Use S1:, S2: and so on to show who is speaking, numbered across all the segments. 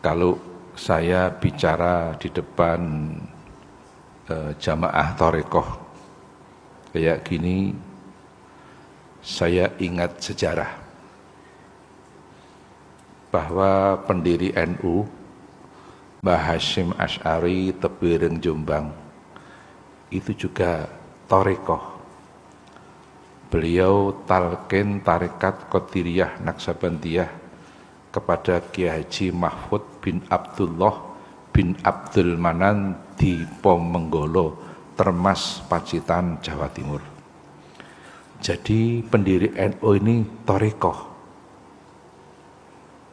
S1: Kalau saya bicara di depan jamaah Thariqah kayak gini, saya ingat sejarah bahwa pendiri NU Mbah Hasyim Asy'ari Tebireng Jombang itu juga Thariqah. Beliau talqin tarekat Qadiriyah Naksabandiyah kepada Kiai Haji Mahfud bin Abdullah bin Abdul Manan di Pomenggolo, Termas, Pacitan, Jawa Timur. Jadi pendiri NU ini Thariqah.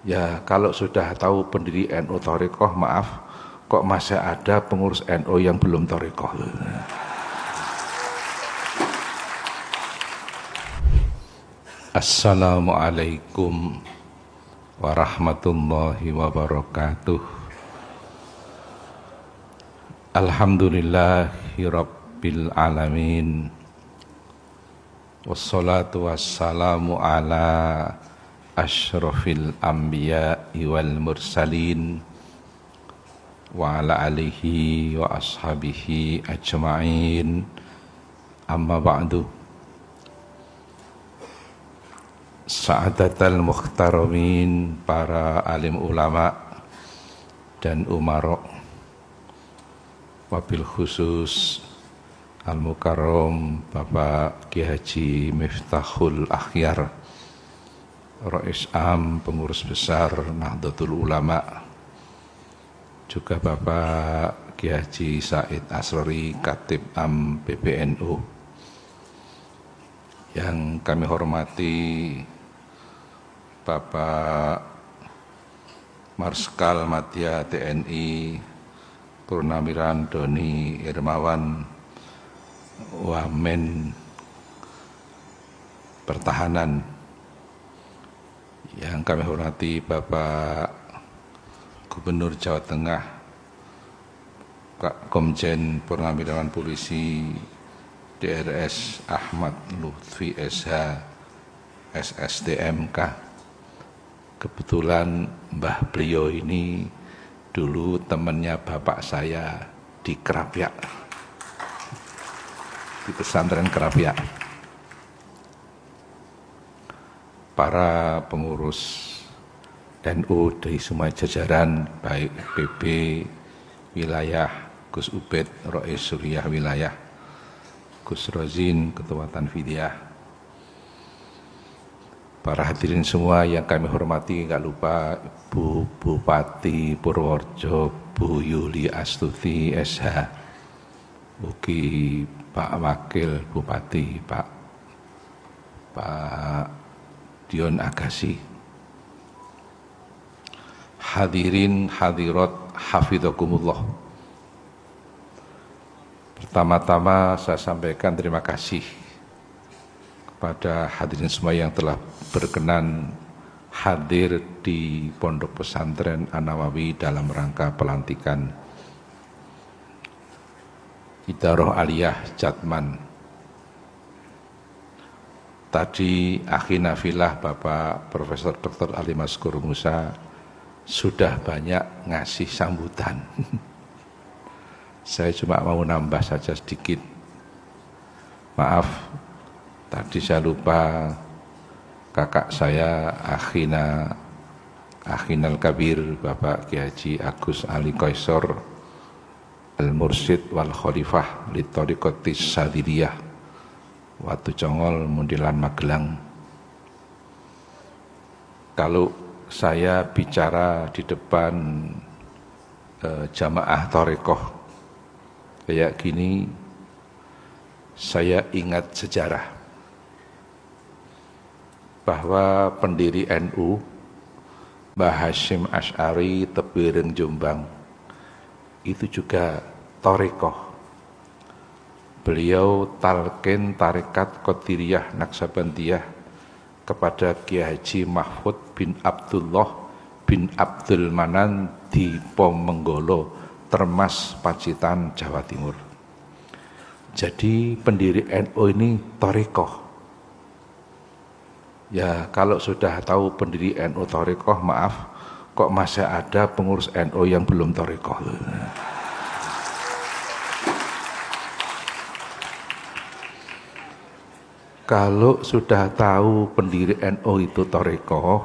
S1: Ya kalau sudah tahu pendiri NU Thariqah, maaf, kok masih ada pengurus NU yang belum Thariqah. Assalamualaikum warahmatullahi wabarakatuh. Alhamdulillahi rabbil alamin. Wassalatu wassalamu ala asyrafil anbiya'i wal mursalin wa ala alihi wa ashabihi ajma'in. Amma ba'du. Sa'adatal mukhtaramin, para alim ulama dan umarok, wabil khusus Al-Mukarram Bapak Kiai Haji Miftahul Akhyar, Rais Am Pengurus Besar Nahdlatul Ulama, juga Bapak Kiai Haji Said Asrori Khatib Am PBNU. Yang kami hormati Bapak Marskal Madya TNI Purnawiran Doni Irmawan, Wamen Pertahanan. Yang kami hormati Bapak Gubernur Jawa Tengah, Pak Komjen Purnawirawan Polisi DRS Ahmad Lutfi SH SSDMK. Kebetulan mbah beliau ini dulu temannya bapak saya di Krapyak, di pesantren Krapyak. Para pengurus NU dari semua jajaran, baik PB wilayah, Gus Ubed Rais Suriah wilayah, Gus Rozin Ketua Tanfidiyah, para hadirin semua yang kami hormati, nggak lupa Bu Bupati Purworejo, Bu Yuli Astuti SH, Ugi Pak Wakil Bupati, Pak Dion Agassi. Hadirin hadirat hafidhakumullah. Pertama-tama saya sampaikan terima kasih kepada hadirin semua yang telah berkenan hadir di Pondok Pesantren An-Nawawi dalam rangka pelantikan Idarah Aliyah Jatman. Tadi akhi nafilah Bapak Profesor Dr. Ali Mazkur Musa sudah banyak ngasih sambutan. Saya cuma mau nambah saja sedikit. Maaf, tadi saya lupa kakak saya Akhinal Kabir Bapak Kiai Haji Agus Ali Qaisor Al-Mursyid wal Khalifah li Thariqatis Sadiriyah Watu Congol Mundilan Magelang. Kalau saya bicara di depan jamaah Thariqah kayak gini, saya ingat sejarah bahwa pendiri NU Mbah Hasyim Asy'ari Tebireng Jombang itu juga Thariqah. Beliau talqin tarekat Qadiriyah Naksabandiyah kepada Kiai Haji Mahfud bin Abdullah bin Abdul Manan di Pomenggolo, Termas, Pacitan, Jawa Timur. Jadi pendiri NU ini Thariqah. Ya kalau sudah tahu pendiri NU Thariqah, maaf, kok masih ada pengurus NU yang belum thariqah. Kalau sudah tahu pendiri NU itu thariqah,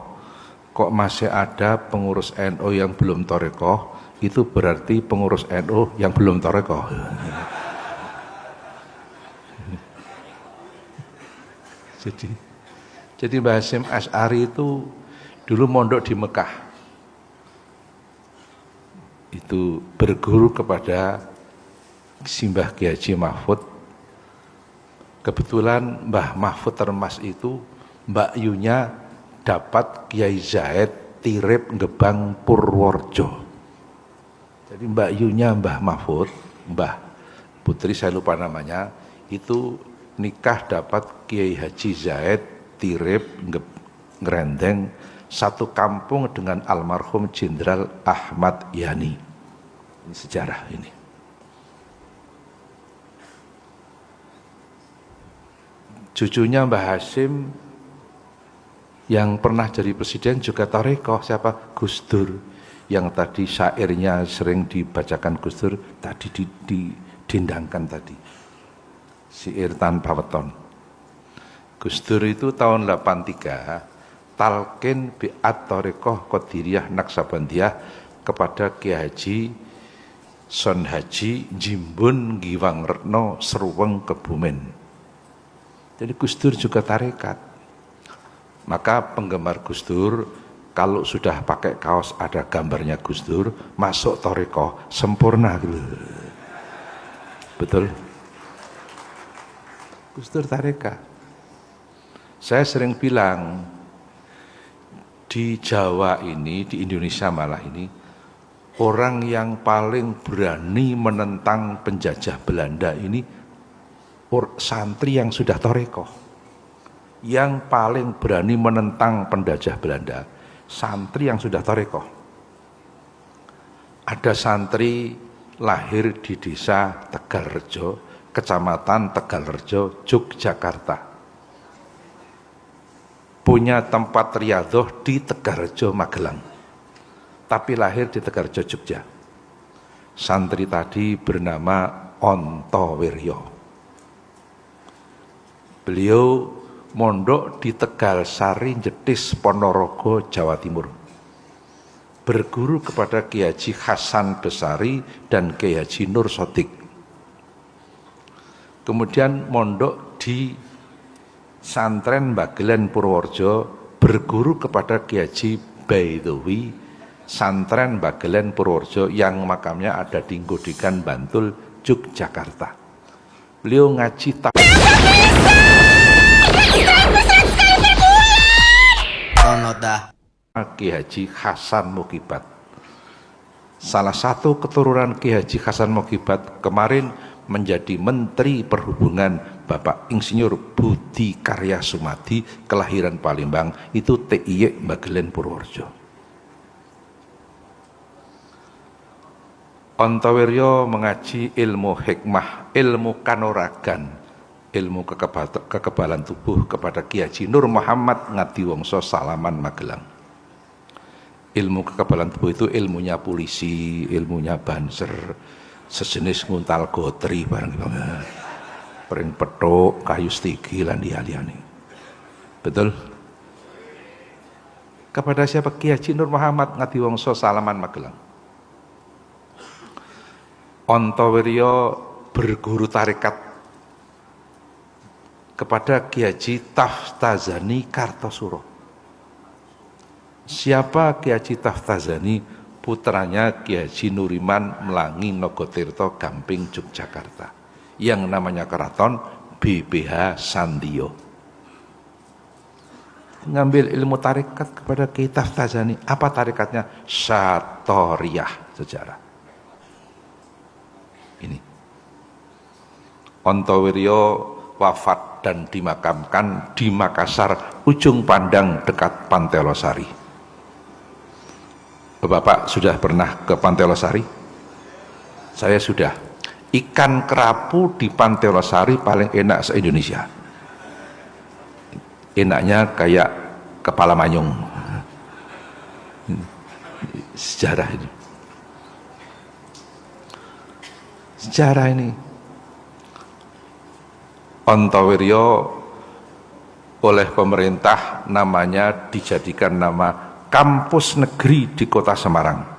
S1: kok masih ada pengurus NU yang belum thariqah, itu berarti pengurus NU yang belum thariqah. Jadi Mbah Hasyim Asy'ari itu dulu mondok di Mekah. Itu berguru kepada Simbah Kiai Haji Mahfud. Kebetulan Mbah Mahfud Termas itu Mbak Yunya dapat Kiai Zaid Tirip Gebang Purworejo. Jadi Mbak Yunya Mbah Mahfud, Mbah Putri saya lupa namanya, itu nikah dapat Kiai Haji Zaid Tirip Ngerendeng, satu kampung dengan almarhum Jenderal Ahmad Yani. Ini sejarah ini. Cucunya Mbah Hasyim yang pernah jadi presiden juga thariqah, siapa? Gus Dur, yang tadi syairnya sering dibacakan Gus Dur, tadi didendangkan tadi, syair tanpa weton. Gus Dur itu tahun 83 talqin bi'at thariqah Qadiriyah Naksabandiyah kepada Kiai Haji Son Haji Jimbun Giwang Retno Seruweng Kebumen. Jadi Gus Dur juga tarekat. Maka penggemar Gus Dur kalau sudah pakai kaos ada gambarnya Gus Dur, masuk thariqah sempurna gitu. Betul? Gus Dur tarekat. Saya sering bilang di Jawa ini, di Indonesia malah ini, orang yang paling berani menentang penjajah Belanda ini santri yang sudah thariqah. Yang paling berani menentang penjajah Belanda, santri yang sudah thariqah. Ada santri lahir di desa Tegalrejo, kecamatan Tegalrejo, Yogyakarta. Punya tempat riyadhah di Tegalrejo, Magelang. Tapi lahir di Tegalrejo, Jogja. Santri tadi bernama Ontowiryo. Beliau mondok di Tegalsari, Jetis, Ponorogo, Jawa Timur. Berguru kepada Kiai Haji Hasan Besari dan Kiai Haji Nur Sodik. Kemudian mondok di Santren Bagelen Purworejo, berguru kepada Kiai Haji Baidowi, Santren Bagelen Purworejo yang makamnya ada di Ngodikan, Bantul, Yogyakarta. Beliau ngaji Kiai Haji Hasan Mokibat. Salah satu keturunan Kiai Haji Hasan Mokibat kemarin menjadi Menteri Perhubungan Bapak Insinyur Budi Karya Sumadi, kelahiran Palembang, itu TIY Bagelen Purworejo. Ontowiryo mengaji ilmu hikmah, ilmu kanuragan, ilmu kekebalan tubuh kepada Kiai Haji Nur Muhammad Ngadiwongso Salaman Magelang. Ilmu kekebalan tubuh itu ilmunya polisi, ilmunya banser, sejenis nguntal gotri bareng gitu. Pering petuk, kayu stigi lan liyane. Betul? Kepada siapa? Kiai Haji Nur Muhammad Ngadiwongso Salaman Magelang. Ontowiryo berguru tarekat kepada Kiai Haji Taftazani Kartosuro. Siapa Kiai Haji Taftazani? Putranya Kiai Haji Nuriman Melangi Nogotirto Gamping, Yogyakarta, yang namanya keraton BPH Sandio. Ngambil ilmu tarekat kepada Kiai Taftazani. Apa tarekatnya? Satoriyah, sejarah. Ini Ontowiryo wafat dan dimakamkan di Makassar, ujung pandang dekat Pantai Losari. Bapak sudah pernah ke Pantai Losari? Saya sudah. Ikan kerapu di Pantai Losari paling enak se-Indonesia. Enaknya kayak kepala manyung. sejarah ini. Sejarah ini. Ontowiryo oleh pemerintah namanya dijadikan nama kampus negeri di kota Semarang.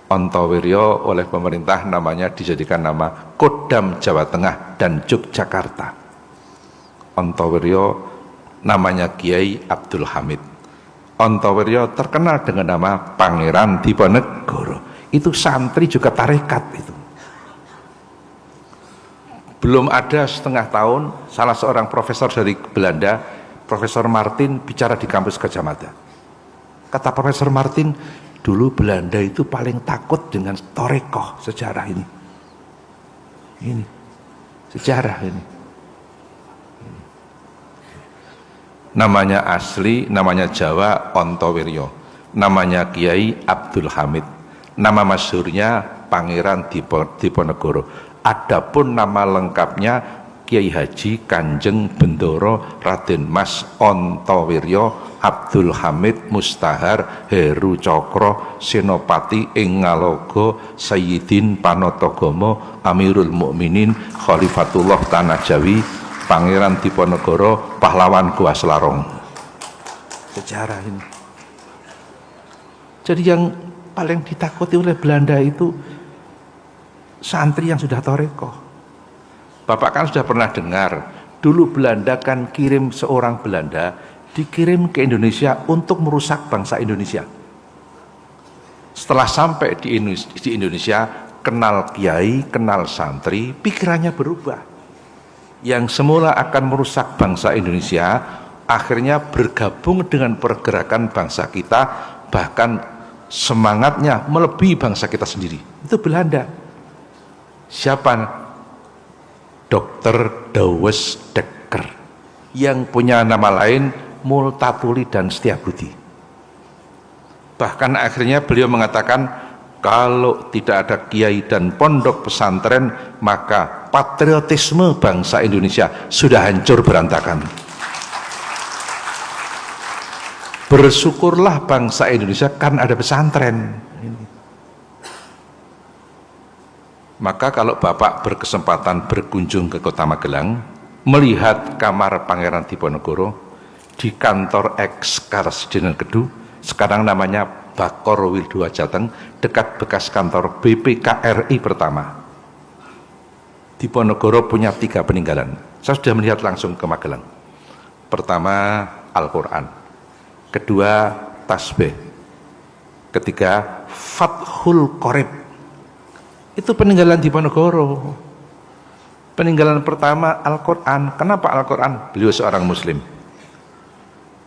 S1: Ontowiryo oleh pemerintah namanya dijadikan nama Kodam Jawa Tengah dan Yogyakarta. Ontowiryo namanya Kiai Abdul Hamid. Ontowiryo terkenal dengan nama Pangeran Diponegoro. Itu santri juga tarekat itu. Belum ada setengah tahun, salah seorang profesor dari Belanda, Profesor Martin, bicara di kampus Gadjah Mada. Kata Profesor Martin, dulu Belanda itu paling takut dengan torekoh. Sejarah ini. Ini. Sejarah ini. Namanya asli, namanya Jawa, Ontowiryo. Namanya Kiai Abdul Hamid. Nama masyhurnya Pangeran Diponegoro. Adapun nama lengkapnya Kiai Haji Kanjeng Bendoro Raden Mas Ontowiryo Abdul Hamid Mustahar Heru Cokro Senopati ing Ngalogo Sayyidin Panotagama Amirul Mukminin Khalifatullah Tanah Jawi Pangeran Diponegoro Pahlawan Goa Selarong. Sejarah ini. Jadi yang paling ditakuti oleh Belanda itu santri yang sudah toreko. Bapak kan sudah pernah dengar, dulu Belanda kan kirim seorang Belanda, dikirim ke Indonesia untuk merusak bangsa Indonesia. Setelah sampai di Indonesia, kenal kiai, kenal santri, pikirannya berubah. Yang semula akan merusak bangsa Indonesia, akhirnya bergabung dengan pergerakan bangsa kita, bahkan semangatnya melebihi bangsa kita sendiri. Itu Belanda. Siapa? Dr. Douwes Dekker yang punya nama lain Multatuli dan Setiabudi. Bahkan akhirnya beliau mengatakan kalau tidak ada kiai dan pondok pesantren maka patriotisme bangsa Indonesia sudah hancur berantakan. Bersyukurlah bangsa Indonesia kan ada pesantren. Maka kalau Bapak berkesempatan berkunjung ke Kota Magelang, melihat kamar Pangeran Diponegoro di kantor ex Karesidenan Kedu, sekarang namanya Bakor Wildoa Jateng, dekat bekas kantor BPKRI pertama. Diponegoro punya 3 peninggalan. Saya sudah melihat langsung ke Magelang. Pertama, Al-Quran. Kedua, tasbih. Ketiga, Fathul Qorib. Itu peninggalan Diponegoro. Peninggalan pertama Al-Quran. Kenapa Al-Quran? Beliau seorang muslim.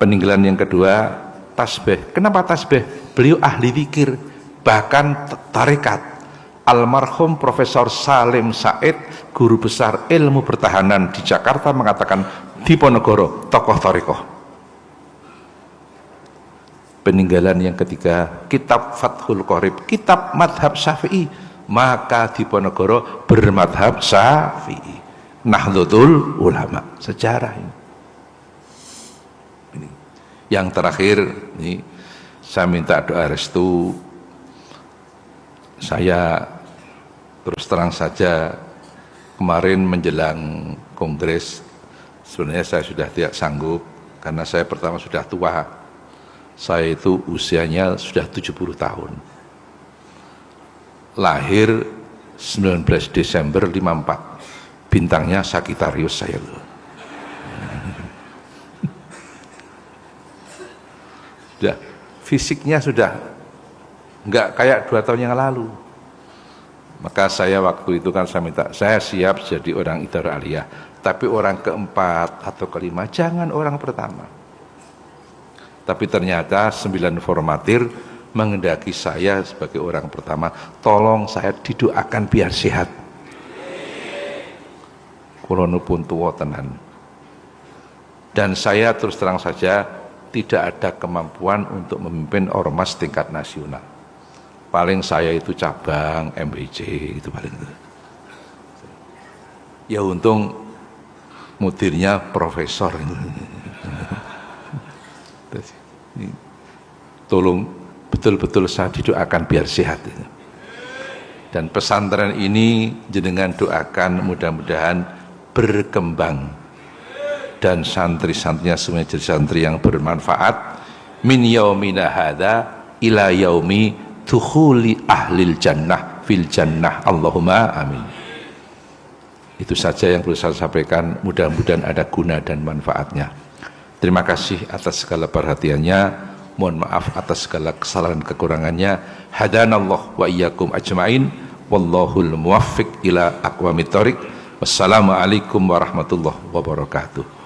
S1: Peninggalan yang kedua tasbih. Kenapa tasbih? Beliau ahli zikir, bahkan tarekat. Almarhum Profesor Salim Said, guru besar ilmu pertahanan di Jakarta, mengatakan Diponegoro tokoh tarekoh. Peninggalan yang ketiga kitab Fathul Qorib, kitab madhab Syafi'i. Maka Diponegoro bermadhab Syafi'i, Nahdlatul Ulama. Sejarah ini. Yang terakhir ini, saya minta doa restu. Saya terus terang saja kemarin menjelang kongres sebenarnya saya sudah tidak sanggup karena saya pertama sudah tua. Saya itu usianya sudah 70 tahun. Lahir 19 Desember 54. Bintangnya Sagittarius saya loh. Sudah, fisiknya sudah enggak kayak 2 tahun yang lalu. Maka saya waktu itu kan saya minta, saya siap jadi orang idara aliyah, tapi orang keempat atau kelima, jangan orang pertama. Tapi ternyata 9 formatir mengendaki saya sebagai orang pertama, tolong saya didoakan biar sehat. Kulono pun tua tenan. Dan saya terus terang saja tidak ada kemampuan untuk memimpin ormas tingkat nasional. Paling saya itu cabang MBC itu paling itu. Ya untung mudirnya profesor. tolong betul-betul saya didoakan biar sehat. Dan pesantren ini jenengan doakan mudah-mudahan berkembang dan santri-santrinya semuanya jadi santri yang bermanfaat min yaumina hadza ila yaumi dukhuli ahlil jannah fil jannah, Allahumma amin. Itu saja yang perlu saya sampaikan, mudah-mudahan ada guna dan manfaatnya. Terima kasih atas segala perhatiannya, mohon maaf atas segala kesalahan kekurangannya. Hadanallah wa iyyakum ajmain, wallahul muwaffiq ila aqwamit thoriq. Wassalamualaikum warahmatullahi wabarakatuh.